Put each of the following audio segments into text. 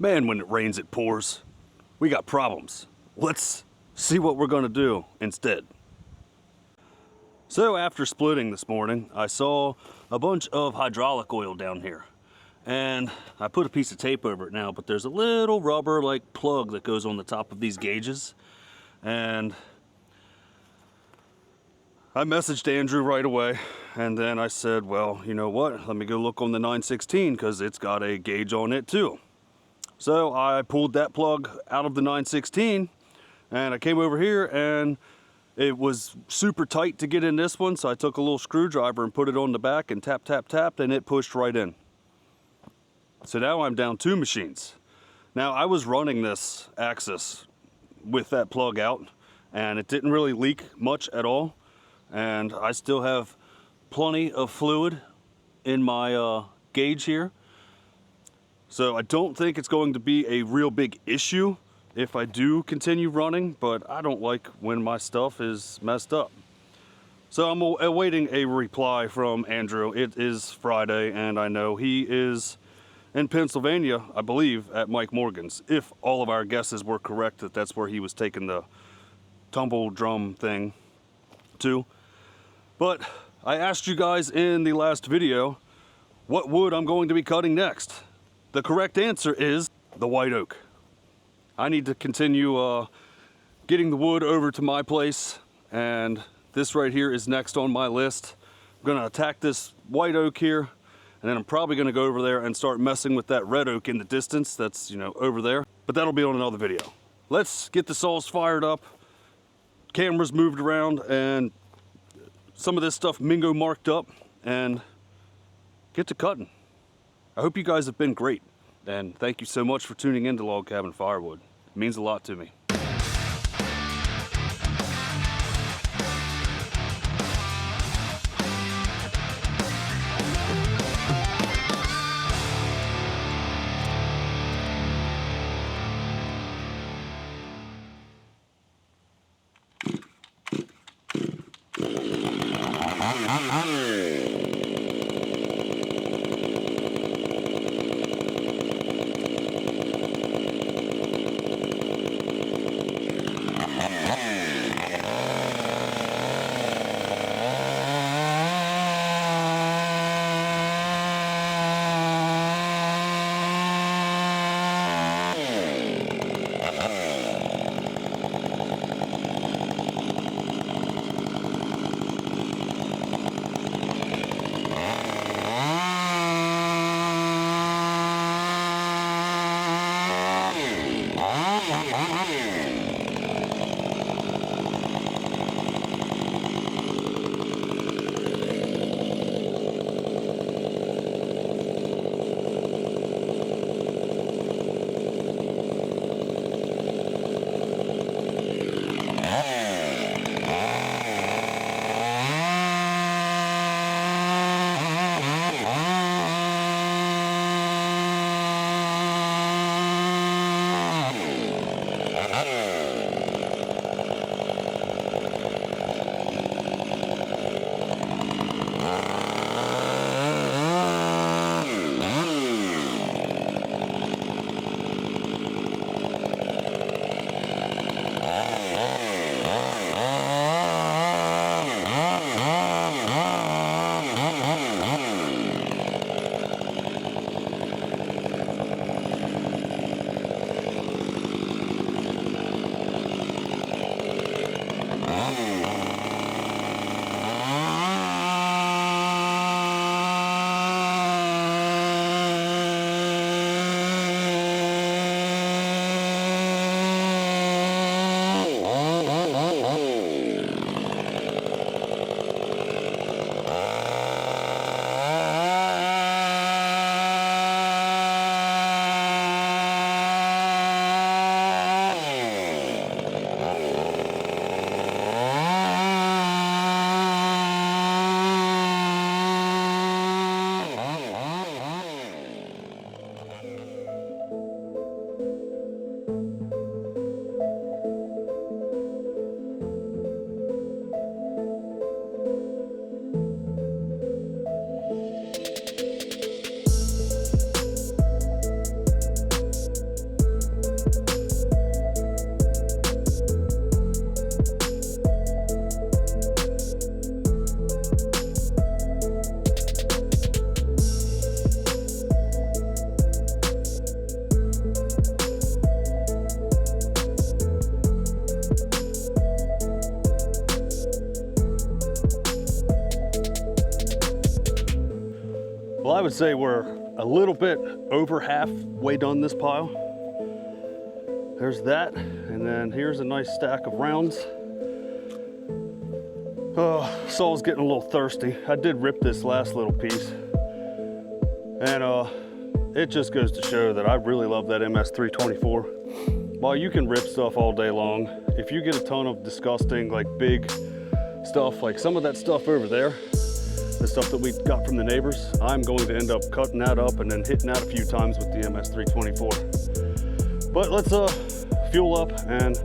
Man, when it rains, it pours. We got problems. Let's see what we're gonna do instead. So after splitting this morning, I saw a bunch of hydraulic oil down here. And I put a piece of tape over it now, but there's a little rubber like plug that goes on the top of these gauges. And I messaged Andrew right away, and then I said, well, you know what? Let me go look on the 916 because it's got a gauge on it too. So I pulled that plug out of the 916 and I came over here and it was super tight to get in this one. So I took a little screwdriver and put it on the back and tap, tap, tap, and it pushed right in. So now I'm down 2 machines. Now I was running this Axis with that plug out and it didn't really leak much at all. And I still have plenty of fluid in my gauge here. So I don't think it's going to be a real big issue if I do continue running, but I don't like when my stuff is messed up. So I'm awaiting a reply from Andrew. It is Friday and I know he is in Pennsylvania, I believe, at Mike Morgan's. If all of our guesses were correct, that that's where he was taking the tumble drum thing to. But I asked you guys in the last video what wood I'm going to be cutting next. The correct answer is the white oak. I need to continue getting the wood over to my place, and this right here is next on my list. I'm gonna attack this white oak here, and then I'm probably gonna go over there and start messing with that red oak in the distance that's, you know, over there. But that'll be on another video. Let's get the saws fired up, cameras moved around, and some of this stuff Mingo marked up, and get to cutting. I hope you guys have been great, and thank you so much for tuning in to Log Cabin Firewood. It means a lot to me. would say we're a little bit over halfway done this pile. There's that, and then here's a nice stack of rounds. Saw's getting a little thirsty. I did rip this last little piece, and it just goes to show that I really love that MS324. While you can rip stuff all day long, if you get a ton of disgusting, like big stuff, like some of that stuff over there, the stuff that we got from the neighbors, I'm going to end up cutting that up and then hitting that a few times with the MS324. But let's fuel up and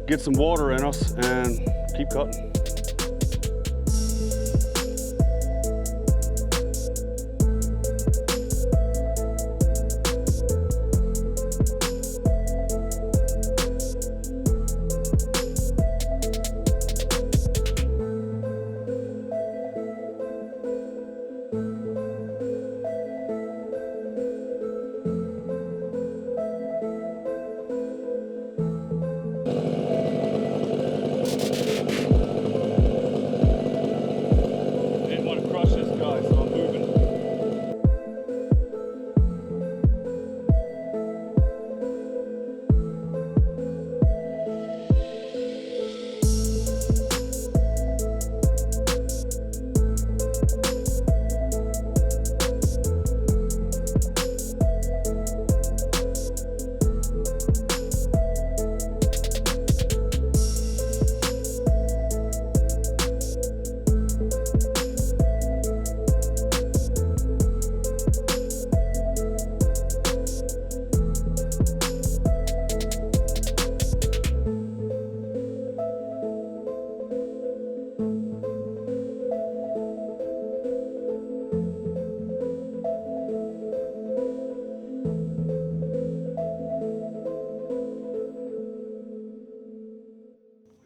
get some water in us and keep cutting.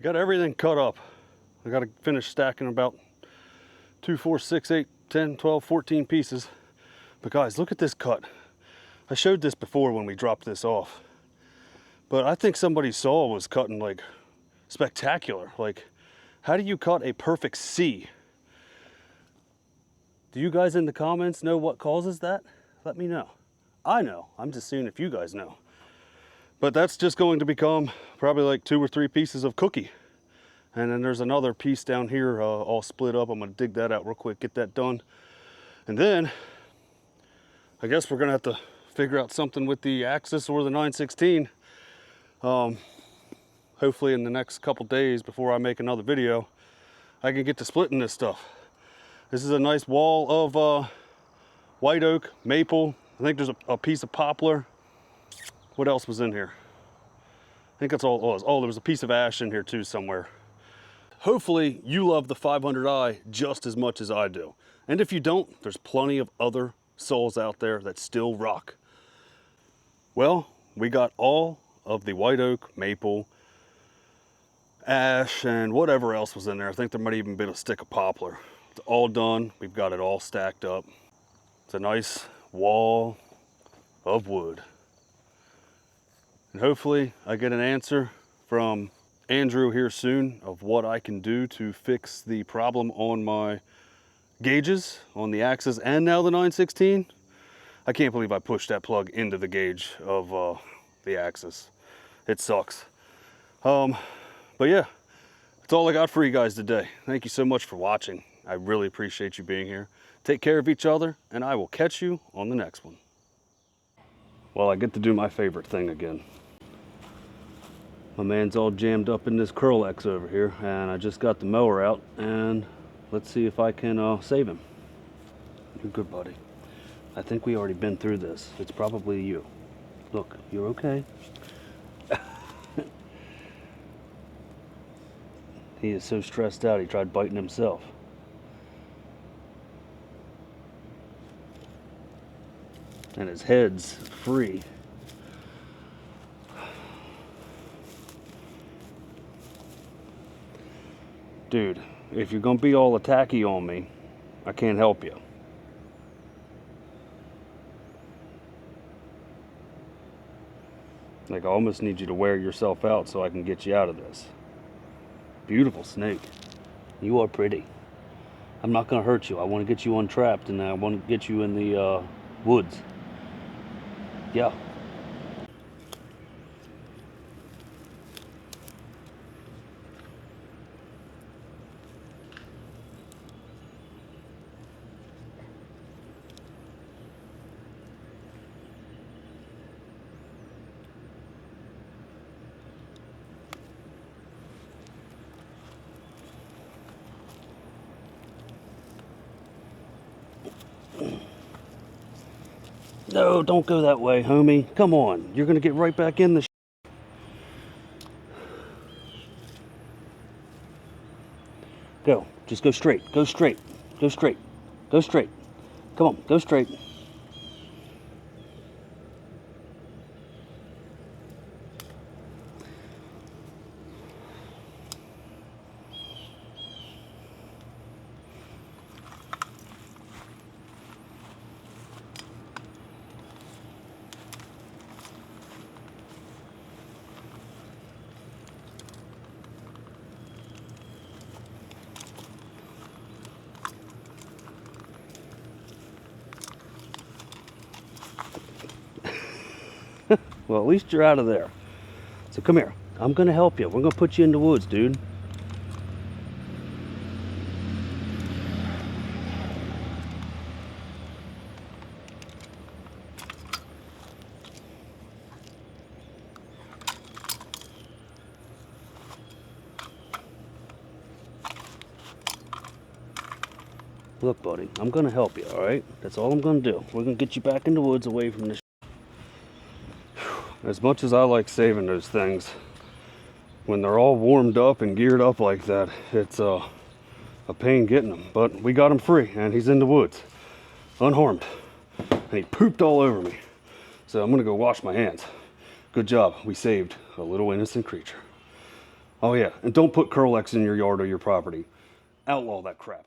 Got everything cut up. I got to finish stacking about 2, 4, 6, 8, 10, 12, 14 pieces. But guys, look at this cut. I showed this before when we dropped this off. But I think somebody's saw was cutting like spectacular. Like, how do you cut a perfect C? Do you guys in the comments know what causes that? Let me know. I know. I'm just seeing if you guys know. But that's just going to become probably like 2 or 3 pieces of cookie. And then there's another piece down here all split up. I'm gonna dig that out real quick, get that done. And then I guess we're gonna have to figure out something with the Axis or the 916. Hopefully in the next couple days before I make another video, I can get to splitting this stuff. This is a nice wall of white oak, maple. I think there's a piece of poplar. What else was in here? I think that's all it was. Oh, there was a piece of ash in here too somewhere. Hopefully you love the 500i just as much as I do. And if you don't, there's plenty of other saws out there that still rock. Well, we got all of the white oak, maple, ash, and whatever else was in there. I think there might even been a stick of poplar. It's all done. We've got it all stacked up. It's a nice wall of wood. And hopefully I get an answer from Andrew here soon of what I can do to fix the problem on my gauges on the Axis and now the 916. I can't believe I pushed that plug into the gauge of the Axis. It sucks. But yeah, that's all I got for you guys today. Thank you so much for watching. I really appreciate you being here. Take care of each other, and I will catch you on the next one. Well, I get to do my favorite thing again. My man's all jammed up in this Curlex over here, and I just got the mower out, and let's see if I can save him. You're good, buddy. I think we already been through this. It's probably you. Look, you're okay. He is so stressed out, he tried biting himself. And his head's free. Dude, if you're gonna be all attacky on me, I can't help you. Like, I almost need you to wear yourself out so I can get you out of this. Beautiful snake. You are pretty. I'm not going to hurt you. I want to get you untrapped, and I want to get you in the woods. Yeah. No, don't go that way, homie. Come on. You're going to get right back in the Go. Just go straight. Go straight. Go straight. Go straight. Come on. Go straight. Well, at least you're out of there. So come here. I'm going to help you. We're going to put you in the woods, dude. Look, buddy, I'm going to help you, all right? That's all I'm going to do. We're going to get you back in the woods away from this. As much as I like saving those things, when they're all warmed up and geared up like that, it's a pain getting them. But we got him free, and he's in the woods, unharmed. And he pooped all over me. So I'm going to go wash my hands. Good job. We saved a little innocent creature. Oh, yeah, and don't put Curlex in your yard or your property. Outlaw that crap.